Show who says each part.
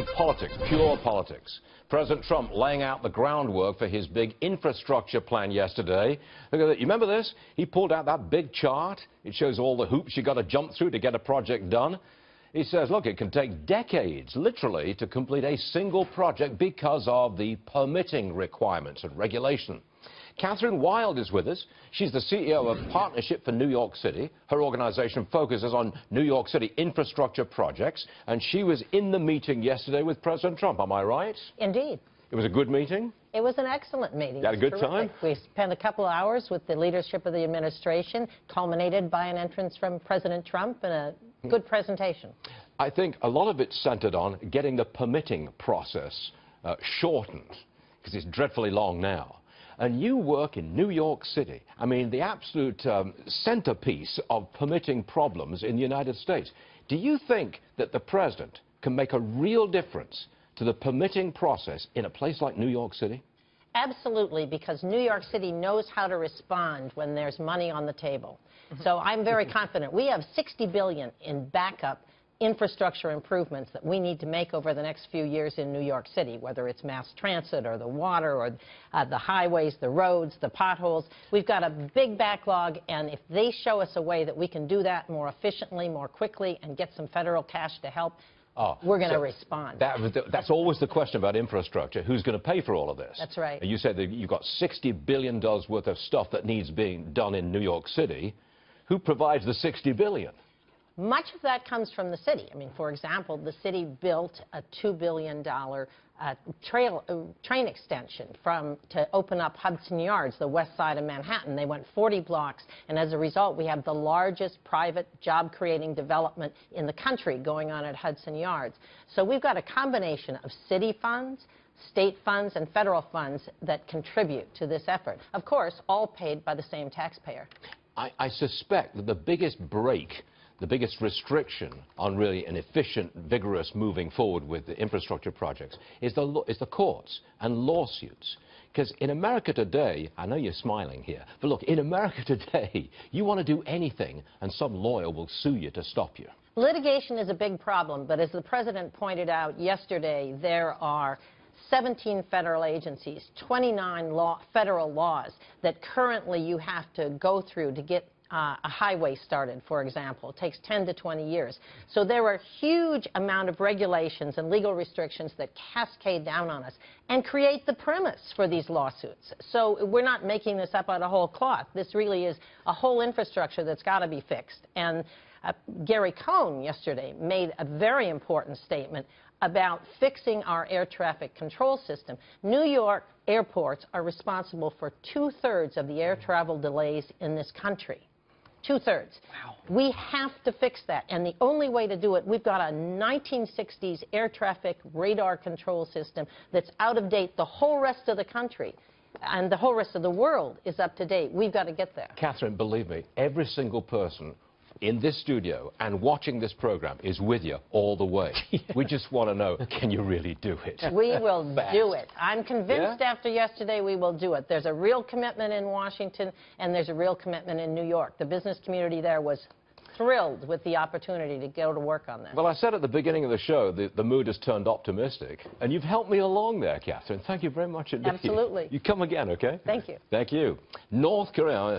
Speaker 1: To politics, pure politics. President Trump laying out the groundwork for his big infrastructure plan yesterday. Look at that. You remember this? He pulled out that big chart. It shows all the hoops you got to jump through to get a project done. He says, look, it can take decades, literally, to complete a single project because of the permitting requirements and regulation. Kathryn Wylde is with us. She's the CEO of Partnership for New York City. Her organization focuses on New York City infrastructure projects, and she was in the meeting yesterday with President Trump. Am I right?
Speaker 2: Indeed.
Speaker 1: It was a good meeting?
Speaker 2: It was an excellent meeting.
Speaker 1: You had a good time?
Speaker 2: We spent a couple of hours with the leadership of the administration, culminated by an entrance from President Trump and a good presentation.
Speaker 1: I think a lot of it centered on getting the permitting process shortened, because it's dreadfully long now. And you work in New York City. I mean, the absolute centerpiece of permitting problems in the United States. Do you think that the president can make a real difference to the permitting process in a place like New York City?
Speaker 2: Absolutely, because New York City knows how to respond when there's money on the table. So I'm very confident. We have $60 billion in backup infrastructure improvements that we need to make over the next few years in New York City, whether it's mass transit or the water or the highways, the roads, the potholes. We've got a big backlog, and if they show us a way that we can do that more efficiently, more quickly, and get some federal cash to help, we're going to respond.
Speaker 1: That's always the question about infrastructure. Who's going to pay for all of this?
Speaker 2: That's right.
Speaker 1: And you said that you've got $60 billion worth of stuff that needs being done in New York City. Who provides the $60 billion?
Speaker 2: Much of that comes from the city. I mean, for example, the city built a $2 billion train extension to open up Hudson Yards, the west side of Manhattan. They went 40 blocks, and as a result, we have the largest private job-creating development in the country going on at Hudson Yards. So we've got a combination of city funds, state funds, and federal funds that contribute to this effort. Of course, all paid by the same taxpayer.
Speaker 1: I suspect that the biggest break, the biggest restriction on really an efficient, vigorous moving forward with the infrastructure projects is the courts and lawsuits. Because in America today, I know you're smiling here, but look, in America today, you want to do anything and some lawyer will sue you to stop you.
Speaker 2: Litigation is a big problem, but as the president pointed out yesterday, there are 17 federal agencies, 29 federal laws that currently you have to go through to get a highway started, for example. It takes 10 to 20 years. So there are a huge amount of regulations and legal restrictions that cascade down on us and create the premise for these lawsuits. So we're not making this up out of whole cloth. This really is a whole infrastructure that's got to be fixed. And Gary Cohn yesterday made a very important statement about fixing our air traffic control system. New York airports are responsible for 2/3 of the air travel delays in this country. 2/3. Wow. We have to fix that, and the only way to do it, we've got a 1960s air traffic radar control system that's out of date. The whole rest of the country and the whole rest of the world is up to date. We've got to get there.
Speaker 1: Kathryn, believe me, every single person in this studio and watching this program is with you all the way. We just want to know, can you really do it?
Speaker 2: We will do it. I'm convinced after yesterday we will do it. There's a real commitment in Washington, and there's a real commitment in New York. The business community there was thrilled with the opportunity to go to work on this.
Speaker 1: Well, I said at the beginning of the show the mood has turned optimistic, and you've helped me along there, Kathryn. Thank you very much indeed.
Speaker 2: Absolutely.
Speaker 1: You come again, okay?
Speaker 2: Thank you.
Speaker 1: Thank you. North Korea.